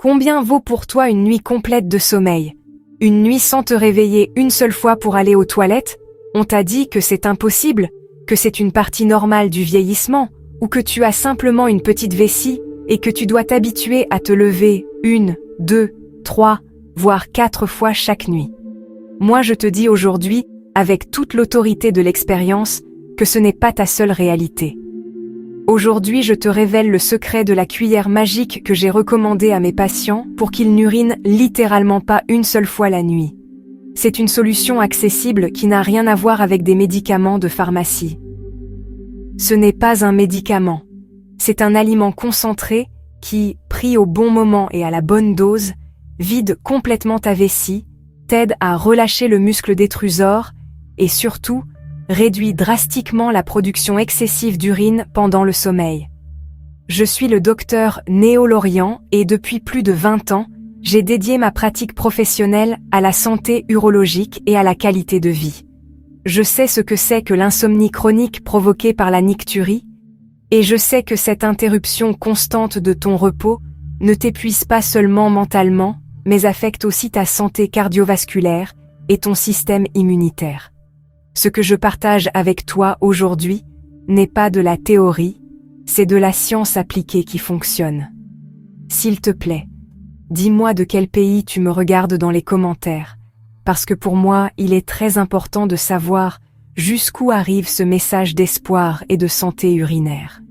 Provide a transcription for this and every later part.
Combien vaut pour toi une nuit complète de sommeil? Une nuit sans te réveiller une seule fois pour aller aux toilettes? On t'a dit que c'est impossible, que c'est une partie normale du vieillissement, ou que tu as simplement une petite vessie et que tu dois t'habituer à te lever 1, 2, 3, voire 4 fois chaque nuit. Moi je te dis aujourd'hui, avec toute l'autorité de l'expérience, que ce n'est pas ta seule réalité. Aujourd'hui je te révèle le secret de la cuillère magique que j'ai recommandée à mes patients pour qu'ils n'urinent littéralement pas une seule fois la nuit. C'est une solution accessible qui n'a rien à voir avec des médicaments de pharmacie. Ce n'est pas un médicament. C'est un aliment concentré qui, pris au bon moment et à la bonne dose, vide complètement ta vessie, t'aide à relâcher le muscle détrusor et surtout, réduit drastiquement la production excessive d'urine pendant le sommeil. Je suis le docteur Néo Lorient et depuis plus de 20 ans, j'ai dédié ma pratique professionnelle à la santé urologique et à la qualité de vie. Je sais ce que c'est que l'insomnie chronique provoquée par la nicturie, et je sais que cette interruption constante de ton repos ne t'épuise pas seulement mentalement, mais affecte aussi ta santé cardiovasculaire et ton système immunitaire. Ce que je partage avec toi aujourd'hui n'est pas de la théorie, c'est de la science appliquée qui fonctionne. S'il te plaît, dis-moi de quel pays tu me regardes dans les commentaires, parce que pour moi, il est très important de savoir jusqu'où arrive ce message d'espoir et de santé urinaire.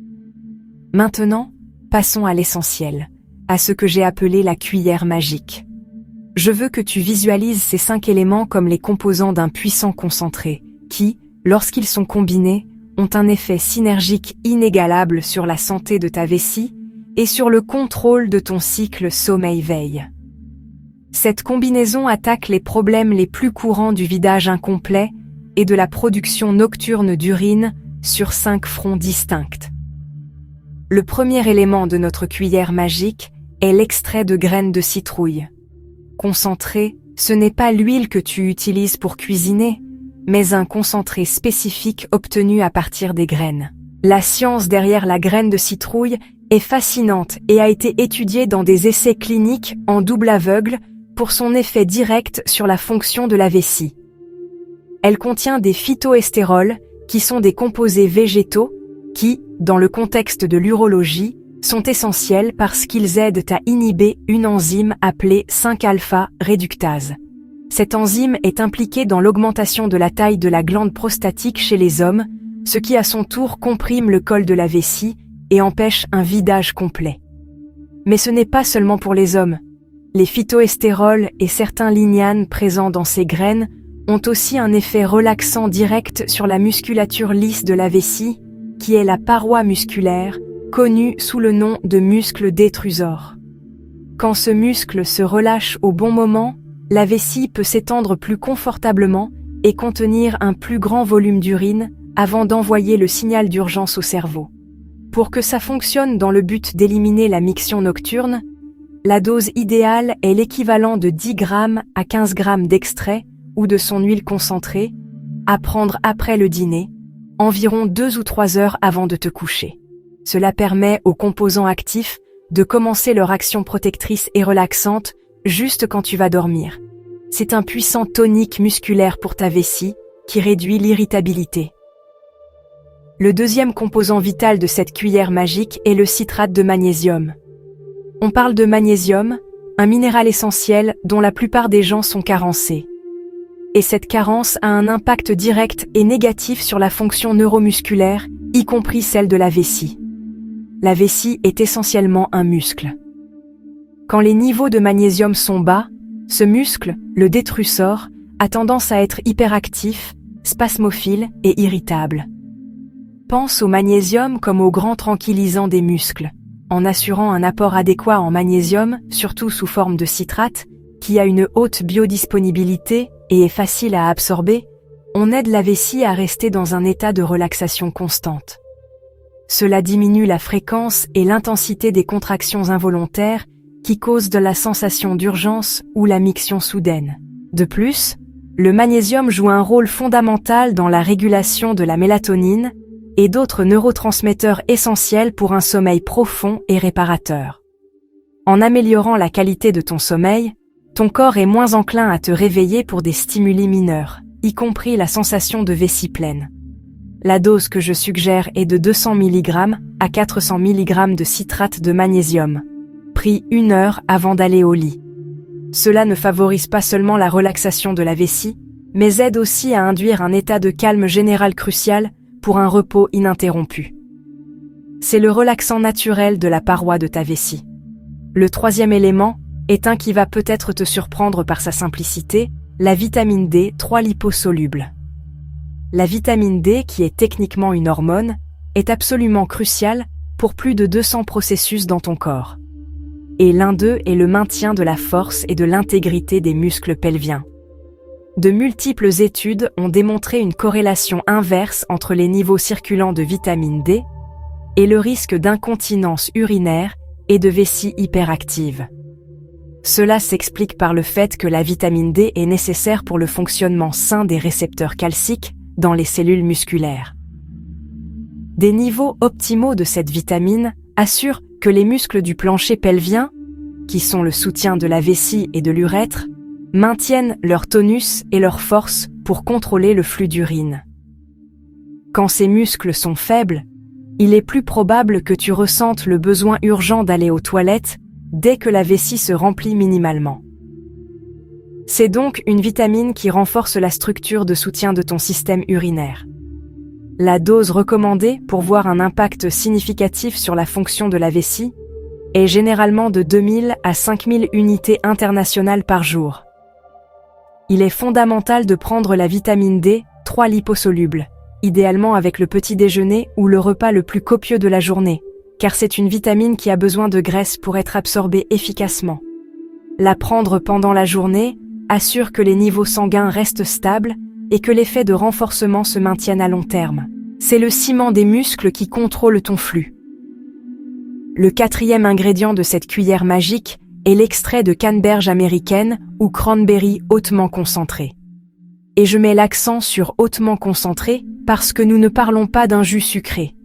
Maintenant, passons à l'essentiel, à ce que j'ai appelé la cuillère magique. Je veux que tu visualises ces 5 éléments comme les composants d'un puissant concentré, qui, lorsqu'ils sont combinés, ont un effet synergique inégalable sur la santé de ta vessie et sur le contrôle de ton cycle sommeil-veille. Cette combinaison attaque les problèmes les plus courants du vidage incomplet et de la production nocturne d'urine sur 5 fronts distincts. Le premier élément de notre cuillère magique est l'extrait de graines de citrouille. Concentré, ce n'est pas l'huile que tu utilises pour cuisiner, mais un concentré spécifique obtenu à partir des graines. La science derrière la graine de citrouille est fascinante et a été étudiée dans des essais cliniques en double aveugle pour son effet direct sur la fonction de la vessie. Elle contient des phytoestérols, qui sont des composés végétaux, qui, dans le contexte de l'urologie, sont essentiels parce qu'ils aident à inhiber une enzyme appelée 5-alpha-réductase. Cette enzyme est impliquée dans l'augmentation de la taille de la glande prostatique chez les hommes, ce qui à son tour comprime le col de la vessie et empêche un vidage complet. Mais ce n'est pas seulement pour les hommes. Les phytoestérols et certains lignanes présents dans ces graines ont aussi un effet relaxant direct sur la musculature lisse de la vessie, qui est la paroi musculaire, connue sous le nom de muscle détrusor. Quand ce muscle se relâche au bon moment, la vessie peut s'étendre plus confortablement et contenir un plus grand volume d'urine avant d'envoyer le signal d'urgence au cerveau. Pour que ça fonctionne dans le but d'éliminer la miction nocturne, la dose idéale est l'équivalent de 10 grammes à 15 grammes d'extrait ou de son huile concentrée, à prendre après le dîner, environ 2 ou 3 heures avant de te coucher. Cela permet aux composants actifs de commencer leur action protectrice et relaxante juste quand tu vas dormir. C'est un puissant tonique musculaire pour ta vessie qui réduit l'irritabilité. Le deuxième composant vital de cette cuillère magique est le citrate de magnésium. On parle de magnésium, un minéral essentiel dont la plupart des gens sont carencés. Et cette carence a un impact direct et négatif sur la fonction neuromusculaire, y compris celle de la vessie. La vessie est essentiellement un muscle. Quand les niveaux de magnésium sont bas, ce muscle, le détrusor, a tendance à être hyperactif, spasmophile et irritable. Pense au magnésium comme au grand tranquillisant des muscles, en assurant un apport adéquat en magnésium, surtout sous forme de citrate, qui a une haute biodisponibilité et est facile à absorber, on aide la vessie à rester dans un état de relaxation constante. Cela diminue la fréquence et l'intensité des contractions involontaires qui causent de la sensation d'urgence ou la miction soudaine. De plus, le magnésium joue un rôle fondamental dans la régulation de la mélatonine et d'autres neurotransmetteurs essentiels pour un sommeil profond et réparateur. En améliorant la qualité de ton sommeil, ton corps est moins enclin à te réveiller pour des stimuli mineurs, y compris la sensation de vessie pleine. La dose que je suggère est de 200 mg à 400 mg de citrate de magnésium, pris 1 heure avant d'aller au lit. Cela ne favorise pas seulement la relaxation de la vessie, mais aide aussi à induire un état de calme général crucial pour un repos ininterrompu. C'est le relaxant naturel de la paroi de ta vessie. Le troisième élément est un qui va peut-être te surprendre par sa simplicité, la vitamine D 3 liposoluble. La vitamine D, qui est techniquement une hormone, est absolument cruciale pour plus de 200 processus dans ton corps. Et l'un d'eux est le maintien de la force et de l'intégrité des muscles pelviens. De multiples études ont démontré une corrélation inverse entre les niveaux circulants de vitamine D et le risque d'incontinence urinaire et de vessie hyperactive. Cela s'explique par le fait que la vitamine D est nécessaire pour le fonctionnement sain des récepteurs calciques dans les cellules musculaires. Des niveaux optimaux de cette vitamine assurent que les muscles du plancher pelvien, qui sont le soutien de la vessie et de l'urètre, maintiennent leur tonus et leur force pour contrôler le flux d'urine. Quand ces muscles sont faibles, il est plus probable que tu ressentes le besoin urgent d'aller aux toilettes dès que la vessie se remplit minimalement. C'est donc une vitamine qui renforce la structure de soutien de ton système urinaire. La dose recommandée pour voir un impact significatif sur la fonction de la vessie est généralement de 2000 à 5000 unités internationales par jour. Il est fondamental de prendre la vitamine D 3 liposoluble, idéalement avec le petit déjeuner ou le repas le plus copieux de la journée, car c'est une vitamine qui a besoin de graisse pour être absorbée efficacement. La prendre pendant la journée assure que les niveaux sanguins restent stables et que l'effet de renforcement se maintienne à long terme. C'est le ciment des muscles qui contrôle ton flux. Le quatrième ingrédient de cette cuillère magique est l'extrait de canneberge américaine ou cranberry hautement concentré. Et je mets l'accent sur hautement concentré parce que nous ne parlons pas d'un jus sucré.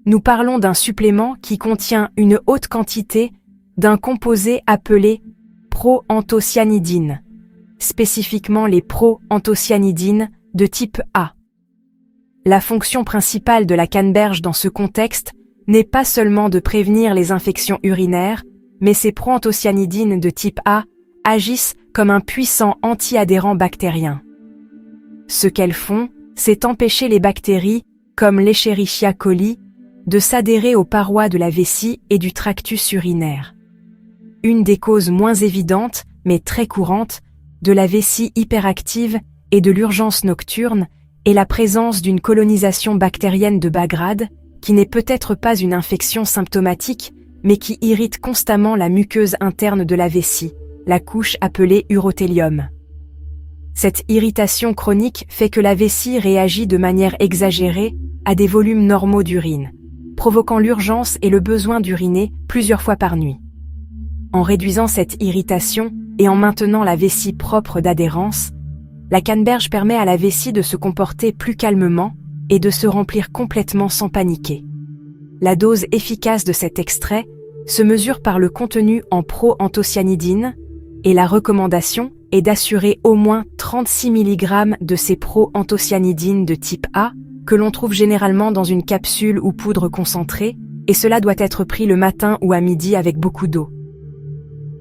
Nous parlons d'un supplément qui contient une haute quantité d'un composé appelé proanthocyanidine, spécifiquement les proanthocyanidines de type A. La fonction principale de la canneberge dans ce contexte n'est pas seulement de prévenir les infections urinaires, mais ces proanthocyanidines de type A agissent comme un puissant anti-adhérent bactérien. Ce qu'elles font, c'est empêcher les bactéries, comme l'Escherichia coli, de s'adhérer aux parois de la vessie et du tractus urinaire. Une des causes moins évidentes, mais très courantes, de la vessie hyperactive et de l'urgence nocturne est la présence d'une colonisation bactérienne de bas grade, qui n'est peut-être pas une infection symptomatique, mais qui irrite constamment la muqueuse interne de la vessie, la couche appelée urothélium. Cette irritation chronique fait que la vessie réagit de manière exagérée à des volumes normaux d'urine, provoquant l'urgence et le besoin d'uriner plusieurs fois par nuit. En réduisant cette irritation et en maintenant la vessie propre d'adhérence, la canneberge permet à la vessie de se comporter plus calmement et de se remplir complètement sans paniquer. La dose efficace de cet extrait se mesure par le contenu en proanthocyanidine et la recommandation est d'assurer au moins 36 mg de ces proanthocyanidines de type A que l'on trouve généralement dans une capsule ou poudre concentrée et cela doit être pris le matin ou à midi avec beaucoup d'eau.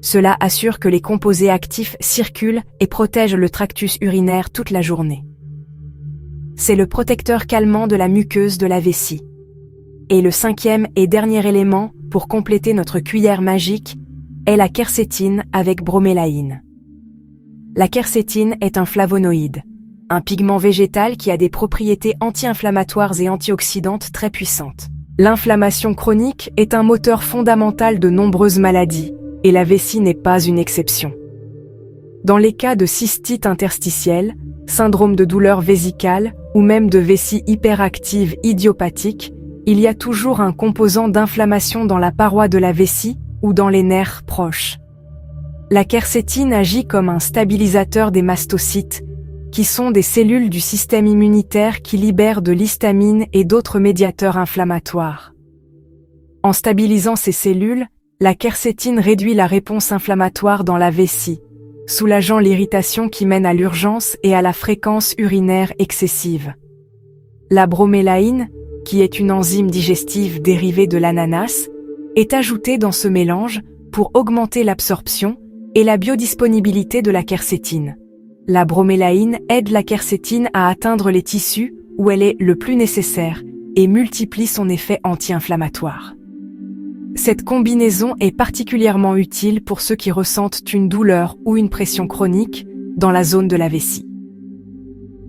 Cela assure que les composés actifs circulent et protègent le tractus urinaire toute la journée. C'est le protecteur calmant de la muqueuse de la vessie. Et le cinquième et dernier élément, pour compléter notre cuillère magique, est la quercétine avec bromélaïne. La quercétine est un flavonoïde, un pigment végétal qui a des propriétés anti-inflammatoires et antioxydantes très puissantes. L'inflammation chronique est un moteur fondamental de nombreuses maladies, et la vessie n'est pas une exception. Dans les cas de cystite interstitielle, syndrome de douleur vésicale ou même de vessie hyperactive idiopathique, il y a toujours un composant d'inflammation dans la paroi de la vessie ou dans les nerfs proches. La quercétine agit comme un stabilisateur des mastocytes, qui sont des cellules du système immunitaire qui libèrent de l'histamine et d'autres médiateurs inflammatoires. En stabilisant ces cellules, La quercétine réduit la réponse inflammatoire dans la vessie, soulageant l'irritation qui mène à l'urgence et à la fréquence urinaire excessive. La bromélaïne, qui est une enzyme digestive dérivée de l'ananas, est ajoutée dans ce mélange pour augmenter l'absorption et la biodisponibilité de la quercétine. La bromélaïne aide la quercétine à atteindre les tissus où elle est le plus nécessaire et multiplie son effet anti-inflammatoire. Cette combinaison est particulièrement utile pour ceux qui ressentent une douleur ou une pression chronique dans la zone de la vessie.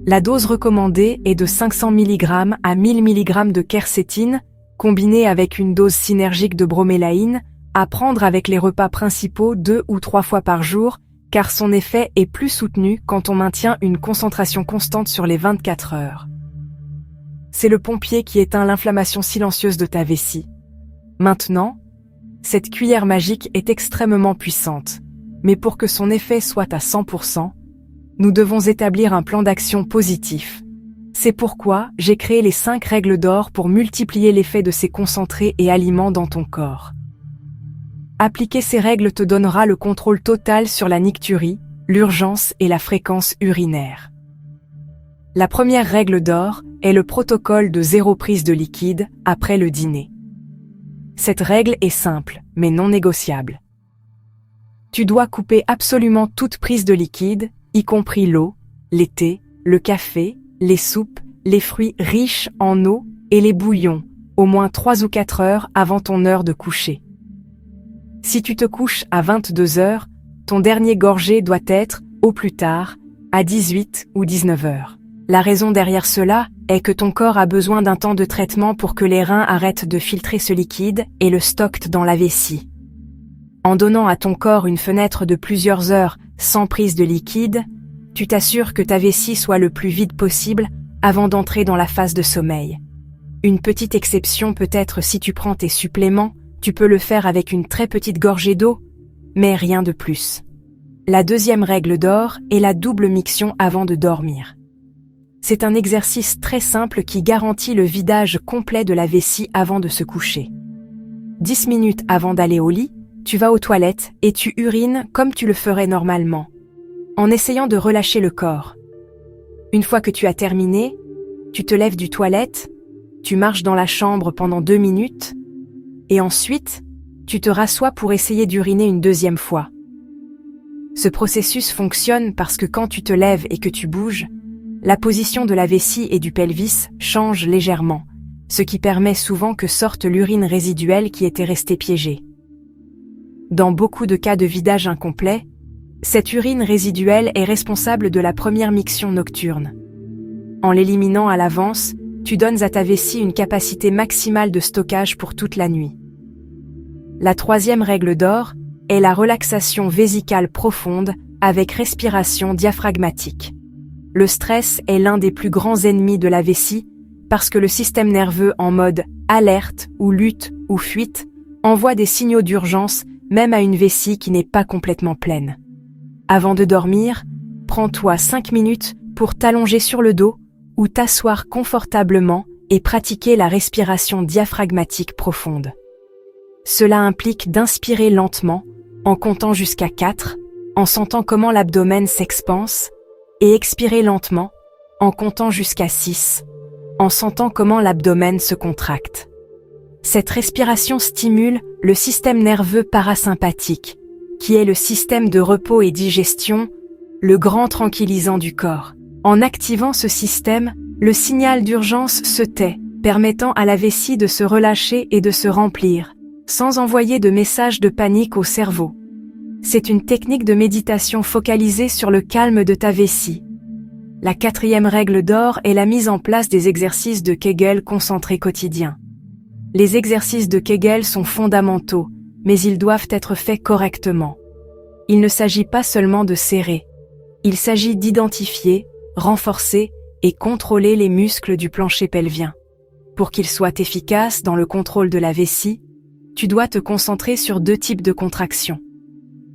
La dose recommandée est de 500 mg à 1000 mg de quercétine, combinée avec une dose synergique de bromélaïne, à prendre avec les repas principaux 2 ou 3 fois par jour, car son effet est plus soutenu quand on maintient une concentration constante sur les 24 heures. C'est le pompier qui éteint l'inflammation silencieuse de ta vessie. Maintenant, cette cuillère magique est extrêmement puissante, mais pour que son effet soit à 100%, nous devons établir un plan d'action positif. C'est pourquoi j'ai créé les 5 règles d'or pour multiplier l'effet de ces concentrés et aliments dans ton corps. Appliquer ces règles te donnera le contrôle total sur la nicturie, l'urgence et la fréquence urinaire. La première règle d'or est le protocole de 0 prise de liquide après le dîner. Cette règle est simple, mais non négociable. Tu dois couper absolument toute prise de liquide, y compris l'eau, les thés, le café, les soupes, les fruits riches en eau et les bouillons, au moins 3 ou 4 heures avant ton heure de coucher. Si tu te couches à 22 heures, ton dernier gorgée doit être, au plus tard, à 18 ou 19 heures. La raison derrière cela est que ton corps a besoin d'un temps de traitement pour que les reins arrêtent de filtrer ce liquide et le stockent dans la vessie. En donnant à ton corps une fenêtre de plusieurs heures sans prise de liquide, tu t'assures que ta vessie soit le plus vide possible avant d'entrer dans la phase de sommeil. Une petite exception peut être si tu prends tes suppléments, tu peux le faire avec une très petite gorgée d'eau, mais rien de plus. La deuxième règle d'or est la double miction avant de dormir. C'est un exercice très simple qui garantit le vidage complet de la vessie avant de se coucher. 10 minutes avant d'aller au lit, tu vas aux toilettes et tu urines comme tu le ferais normalement, en essayant de relâcher le corps. Une fois que tu as terminé, tu te lèves du toilette, tu marches dans la chambre pendant 2 minutes, et ensuite, tu te rassois pour essayer d'uriner une deuxième fois. Ce processus fonctionne parce que quand tu te lèves et que tu bouges, la position de la vessie et du pelvis change légèrement, ce qui permet souvent que sorte l'urine résiduelle qui était restée piégée. Dans beaucoup de cas de vidage incomplet, cette urine résiduelle est responsable de la première miction nocturne. En l'éliminant à l'avance, tu donnes à ta vessie une capacité maximale de stockage pour toute la nuit. La troisième règle d'or est la relaxation vésicale profonde avec respiration diaphragmatique. Le stress est l'un des plus grands ennemis de la vessie parce que le système nerveux en mode alerte ou lutte ou fuite envoie des signaux d'urgence même à une vessie qui n'est pas complètement pleine. Avant de dormir, prends-toi 5 minutes pour t'allonger sur le dos ou t'asseoir confortablement et pratiquer la respiration diaphragmatique profonde. Cela implique d'inspirer lentement, en comptant jusqu'à 4, en sentant comment l'abdomen s'expanse, et expirer lentement, en comptant jusqu'à 6, en sentant comment l'abdomen se contracte. Cette respiration stimule le système nerveux parasympathique, qui est le système de repos et digestion, le grand tranquillisant du corps. En activant ce système, le signal d'urgence se tait, permettant à la vessie de se relâcher et de se remplir, sans envoyer de message de panique au cerveau. C'est une technique de méditation focalisée sur le calme de ta vessie. La quatrième règle d'or est la mise en place des exercices de Kegel concentrés quotidiens. Les exercices de Kegel sont fondamentaux, mais ils doivent être faits correctement. Il ne s'agit pas seulement de serrer. Il s'agit d'identifier, renforcer et contrôler les muscles du plancher pelvien. Pour qu'ils soient efficaces dans le contrôle de la vessie, tu dois te concentrer sur 2 types de contractions.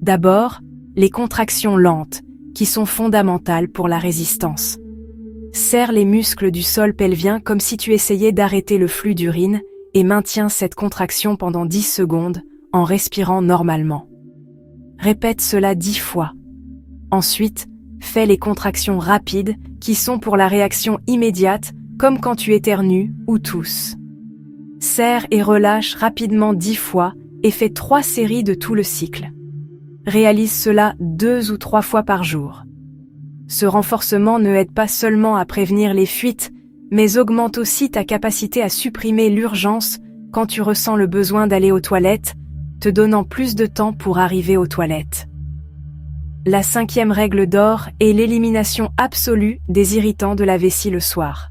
D'abord, les contractions lentes, qui sont fondamentales pour la résistance. Serre les muscles du sol pelvien comme si tu essayais d'arrêter le flux d'urine et maintiens cette contraction pendant 10 secondes en respirant normalement. Répète cela 10 fois. Ensuite, fais les contractions rapides qui sont pour la réaction immédiate, comme quand tu éternues ou tousses. Serre et relâche rapidement 10 fois et fais 3 séries de tout le cycle. Réalise cela 2 ou 3 fois par jour. Ce renforcement ne aide pas seulement à prévenir les fuites, mais augmente aussi ta capacité à supprimer l'urgence quand tu ressens le besoin d'aller aux toilettes, te donnant plus de temps pour arriver aux toilettes. La 5e règle d'or est l'élimination absolue des irritants de la vessie le soir.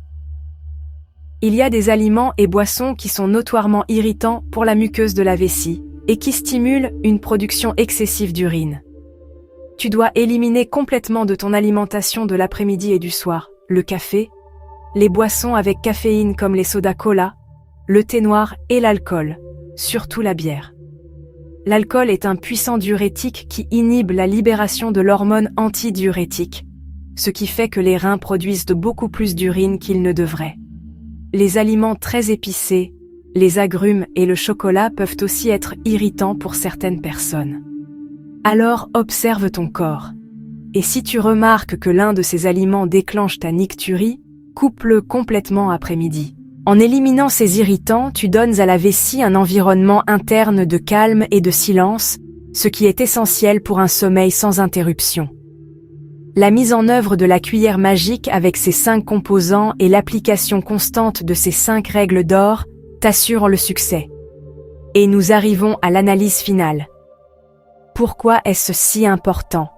Il y a des aliments et boissons qui sont notoirement irritants pour la muqueuse de la vessie et qui stimulent une production excessive d'urine. Tu dois éliminer complètement de ton alimentation de l'après-midi et du soir le café, les boissons avec caféine comme les sodas cola, le thé noir et l'alcool, surtout la bière. L'alcool est un puissant diurétique qui inhibe la libération de l'hormone antidiurétique, ce qui fait que les reins produisent beaucoup plus d'urine qu'ils ne devraient. Les aliments très épicés, les agrumes et le chocolat peuvent aussi être irritants pour certaines personnes. Alors observe ton corps. Et si tu remarques que l'un de ces aliments déclenche ta nicturie, coupe-le complètement après-midi. En éliminant ces irritants, tu donnes à la vessie un environnement interne de calme et de silence, ce qui est essentiel pour un sommeil sans interruption. La mise en œuvre de la cuillère magique avec ses 5 composants et l'application constante de ces 5 règles d'or t'assurent le succès. Et nous arrivons à l'analyse finale. Pourquoi est-ce si important?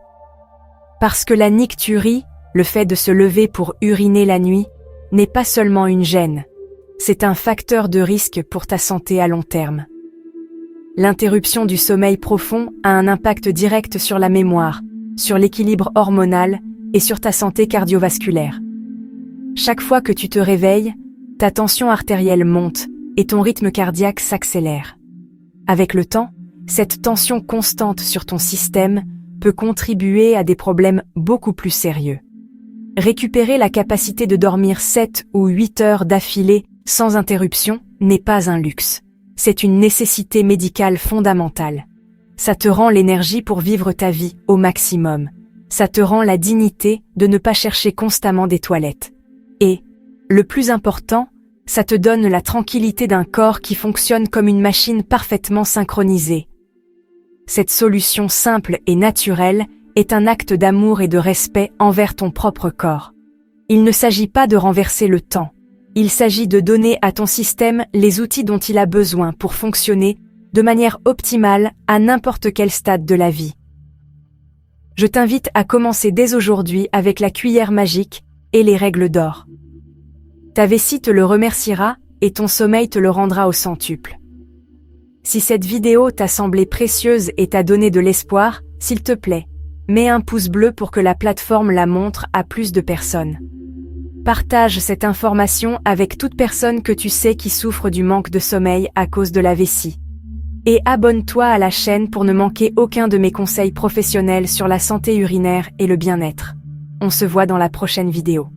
Parce que la nicturie, le fait de se lever pour uriner la nuit, n'est pas seulement une gêne. C'est un facteur de risque pour ta santé à long terme. L'interruption du sommeil profond a un impact direct sur la mémoire, sur l'équilibre hormonal et sur ta santé cardiovasculaire. Chaque fois que tu te réveilles, ta tension artérielle monte et ton rythme cardiaque s'accélère. Avec le temps, cette tension constante sur ton système peut contribuer à des problèmes beaucoup plus sérieux. Récupérer la capacité de dormir 7 ou 8 heures d'affilée sans interruption n'est pas un luxe. C'est une nécessité médicale fondamentale. Ça te rend l'énergie pour vivre ta vie au maximum. Ça te rend la dignité de ne pas chercher constamment des toilettes. Et, le plus important, ça te donne la tranquillité d'un corps qui fonctionne comme une machine parfaitement synchronisée. Cette solution simple et naturelle est un acte d'amour et de respect envers ton propre corps. Il ne s'agit pas de renverser le temps. Il s'agit de donner à ton système les outils dont il a besoin pour fonctionner de manière optimale à n'importe quel stade de la vie. Je t'invite à commencer dès aujourd'hui avec la cuillère magique et les règles d'or. Ta vessie te le remerciera et ton sommeil te le rendra au centuple. Si cette vidéo t'a semblé précieuse et t'a donné de l'espoir, s'il te plaît, mets un pouce bleu pour que la plateforme la montre à plus de personnes. Partage cette information avec toute personne que tu sais qui souffre du manque de sommeil à cause de la vessie. Et abonne-toi à la chaîne pour ne manquer aucun de mes conseils professionnels sur la santé urinaire et le bien-être. On se voit dans la prochaine vidéo.